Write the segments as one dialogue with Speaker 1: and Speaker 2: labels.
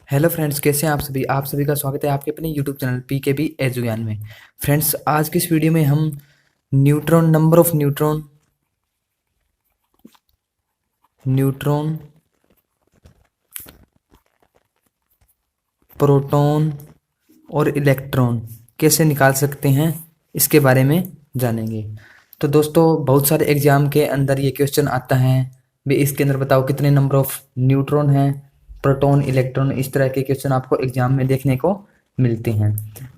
Speaker 1: Hello friends, कैसे हैं आप सभी का स्वागत है आपके अपने यूट्यूब चैनल पीकेबी एजुज्ञान में। फ्रेंड्स, आज की इस वीडियो में हम neutron number of neutron proton और इलेक्ट्रॉन कैसे निकाल सकते हैं इसके बारे में जानेंगे। तो दोस्तों, बहुत सारे एग्जाम के अंदर ये क्वेश्चन आता है भी इसके अंदर बताओ कितने नंबर ऑफ न्यूट्रॉन हैं, प्रोटॉन, इलेक्ट्रॉन। इस तरह के क्वेश्चन आपको एग्जाम में देखने को मिलते हैं।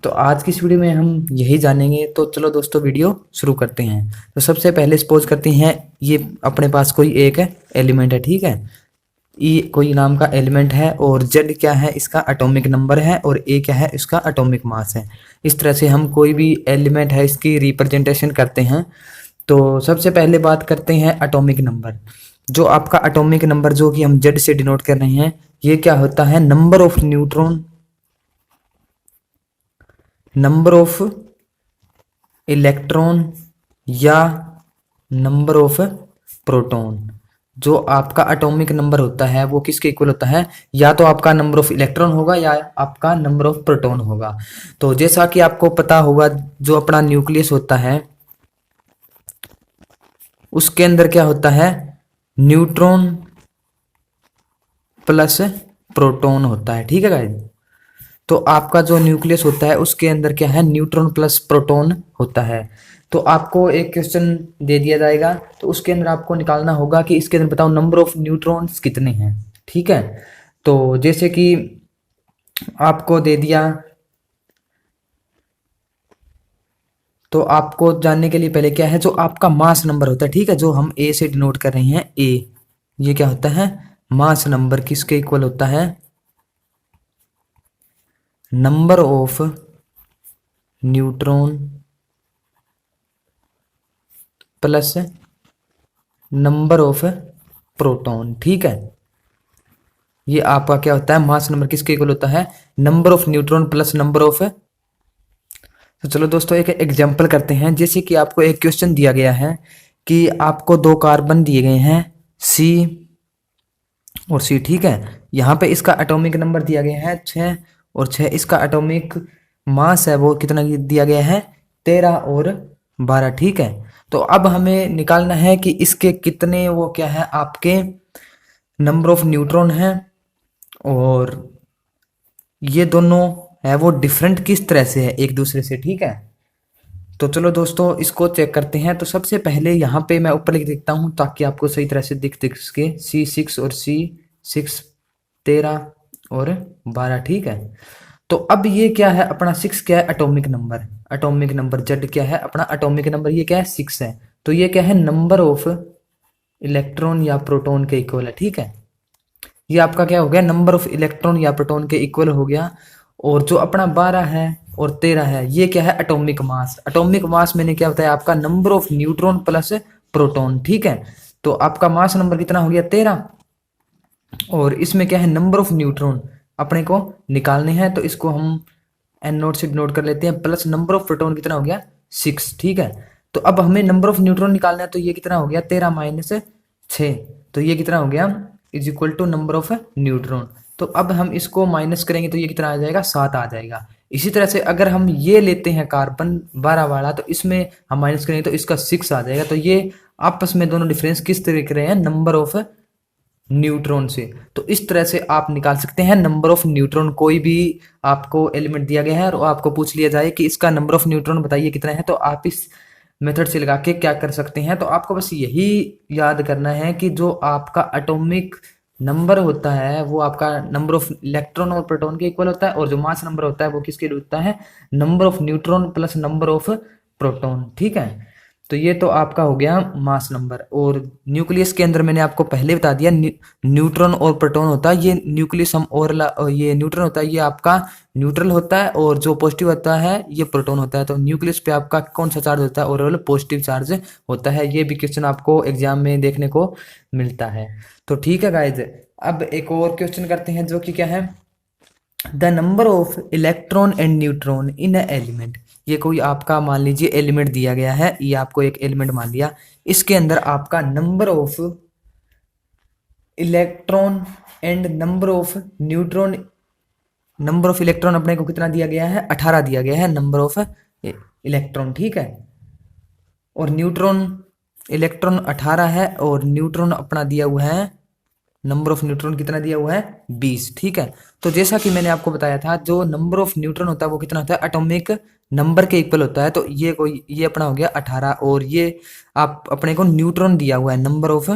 Speaker 1: तो आज की इस वीडियो में हम यही जानेंगे। तो चलो दोस्तों, वीडियो शुरू करते हैं। तो सबसे पहले सपोज करते हैं ये अपने पास कोई एक एलिमेंट है, ठीक है। ई कोई नाम का एलिमेंट है और जेड क्या है, इसका एटॉमिक नंबर है, और ए क्या है, इसका एटॉमिक मास है। इस तरह से हम कोई भी एलिमेंट है इसकी रिप्रेजेंटेशन करते हैं। तो सबसे पहले बात करते हैं एटॉमिक नंबर। जो आपका एटॉमिक नंबर जो कि हम जेड से डिनोट कर रहे हैं, ये क्या होता है, number of neutron, number of electron या नंबर ऑफ प्रोटॉन। जो आपका एटॉमिक नंबर होता है वो किसके इक्वल होता है, या तो आपका नंबर ऑफ इलेक्ट्रॉन होगा या आपका नंबर ऑफ प्रोटॉन होगा। तो जैसा कि आपको पता होगा, जो अपना न्यूक्लियस होता है उसके अंदर क्या होता है, न्यूट्रॉन प्लस प्रोटॉन होता है, ठीक है गाइस। तो आपका जो न्यूक्लियस होता है उसके अंदर क्या है, न्यूट्रॉन प्लस प्रोटॉन होता है। तो आपको एक क्वेश्चन दे दिया जाएगा, तो उसके अंदर आपको निकालना होगा कि इसके अंदर बताओ नंबर ऑफ न्यूट्रॉन्स कितने हैं, ठीक है। तो जैसे कि आपको दे दिया, तो आपको जानने के लिए पहले क्या है, जो आपका मास नंबर होता है, ठीक है, जो हम ए से डिनोट कर रहे हैं, ए, ये क्या होता है, मास नंबर किसके इक्वल होता है, number of neutron plus number of proton, ठीक है। ये आपका क्या होता है, मास नंबर किसके इक्वल होता है, number of neutron plus number of. तो चलो दोस्तों, एक एग्जांपल करते हैं। जैसे कि आपको एक क्वेश्चन दिया गया है कि आपको दो कार्बन दिए गए हैं, सी और सी, ठीक है। यहाँ पे इसका एटॉमिक नंबर दिया गया है 6 और 6, इसका एटॉमिक मास है वो कितना दिया गया है, 13 और 12, ठीक है। तो अब हमें निकालना है कि इसके कितने वो क्या है, आपके नंबर ऑफ न्यूट्रॉन है, और ये दोनों है वो डिफरेंट किस तरह से है एक दूसरे से, ठीक है। तो चलो दोस्तों, इसको चेक करते हैं। तो सबसे पहले यहाँ पे मैं ऊपर लिख देता हूँ ताकि आपको सही तरह से दिख सके, C6 और C6, 13 और 12, ठीक है। तो अब ये क्या है, अपना 6 क्या है, atomic number, atomic number Z क्या है, अपना एटॉमिक नंबर ये क्या है, 6 है। तो ये क्या है, नंबर ऑफ इलेक्ट्रॉन या प्रोटॉन के इक्वल है, ठीक है। ये आपका क्या हो गया, नंबर ऑफ इलेक्ट्रॉन या प्रोटॉन के इक्वल हो गया। और जो अपना 12 है और 13 है, ये क्या है, एटॉमिक मास। एटॉमिक मास मैंने क्या बताया, आपका number of neutron plus proton, ठीक है। तो आपका मास नंबर कितना हो गया, 13, और इसमें क्या है, नंबर ऑफ न्यूट्रॉन अपने को निकालने हैं। तो इसको हम एन नोट से नोट कर लेते हैं, प्लस नंबर ऑफ प्रोटॉन कितना हो गया, 6, ठीक है। तो अब हमें नंबर ऑफ न्यूट्रॉन निकालना है, तो ये कितना हो गया, 13 माइनस 6, तो ये कितना हो गया, is equal to number of neutron. तो अब हम इसको माइनस करेंगे तो ये कितना आ जाएगा, 7 आ जाएगा। इसी तरह से अगर हम ये लेते हैं कार्बन 12 वाला, तो इसमें हम माइनस करेंगे तो इसका 6 आ जाएगा। तो ये आपस में दोनों डिफरेंस किस तरह के रहे हैं, नंबर ऑफ न्यूट्रॉन से। तो इस तरह से आप निकाल सकते हैं नंबर ऑफ न्यूट्रॉन। कोई भी आपको एलिमेंट दिया गया है और आपको पूछ लिया जाए कि इसका नंबर ऑफ न्यूट्रॉन बताइए कितना है, तो आप इस मेथड से लगा के क्या कर सकते हैं। तो आपको बस यही याद करना है कि जो आपका एटॉमिक नंबर होता है वो आपका नंबर ऑफ इलेक्ट्रॉन और प्रोटॉन के इक्वल होता है, और जो मास नंबर होता है वो किसके होता है, number of neutron plus number of proton, ठीक है। तो ये तो आपका हो गया मास नंबर। और न्यूक्लियस के अंदर मैंने आपको पहले बता दिया, न्यूट्रॉन और प्रोटॉन होता है। ये न्यूक्लियस हम और ये न्यूट्रॉन होता है, ये आपका न्यूट्रल होता है, और जो पॉजिटिव होता है ये प्रोटॉन होता है। तो न्यूक्लियस पे आपका कौन सा चार्ज होता है, ओवरऑल पॉजिटिव चार्ज होता है। ये भी क्वेश्चन आपको एग्जाम में देखने को मिलता है। तो ठीक है गाइज, अब एक और क्वेश्चन करते हैं जो कि क्या है, the number of electron and neutron in a element. ये कोई आपका मान लीजिए एलिमेंट दिया गया है, ये आपको एक एलिमेंट मान लिया, इसके अंदर आपका number of electron and number of neutron number of electron अपने को कितना दिया गया है, 18 दिया गया है नंबर ऑफ इलेक्ट्रॉन, ठीक है। और न्यूट्रॉन, इलेक्ट्रॉन 18 है और न्यूट्रॉन अपना दिया हुआ है, नंबर ऑफ न्यूट्रॉन कितना दिया हुआ है, 20, ठीक है। तो जैसा कि मैंने आपको बताया था, जो नंबर ऑफ न्यूट्रॉन होता है वो कितना होता है, एटॉमिक नंबर के इक्वल होता है। तो ये अपना हो गया 18, और ये आप अपने को न्यूट्रॉन दिया हुआ है, नंबर ऑफ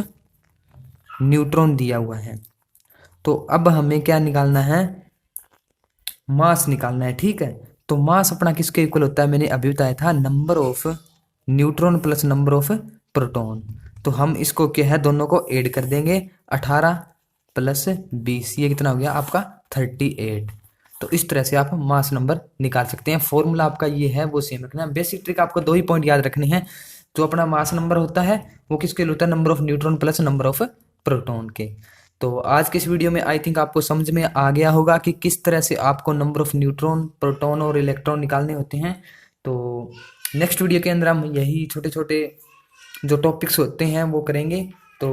Speaker 1: न्यूट्रॉन दिया हुआ है। तो अब हमें क्या निकालना है, मास निकालना है, ठीक है। तो मास अपना किसके इक्वल होता है, मैंने अभी बताया था, number of neutron plus number of proton. तो हम इसको क्या है, दोनों को ऐड कर देंगे, 18 प्लस 20, ये कितना हो गया आपका 38। तो इस तरह से आप मास नंबर निकाल सकते हैं। फॉर्मूला आपका ये है, वो सेम रखना है। बेसिक ट्रिक आपको 2 ही पॉइंट याद रखने हैं। जो अपना मास नंबर होता है वो किसके लिए होता है, number of neutron plus number of proton के। तो आज के इस वीडियो में आई थिंक आपको समझ में आ गया होगा कि किस तरह से आपको नंबर ऑफ न्यूट्रॉन, प्रोटॉन और इलेक्ट्रॉन निकालने होते हैं। तो नेक्स्ट वीडियो के अंदर हम यही छोटे छोटे जो टॉपिक्स होते हैं वो करेंगे। तो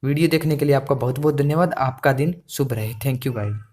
Speaker 1: वीडियो देखने के लिए आपका बहुत बहुत धन्यवाद। आपका दिन शुभ रहे। Thank you guys.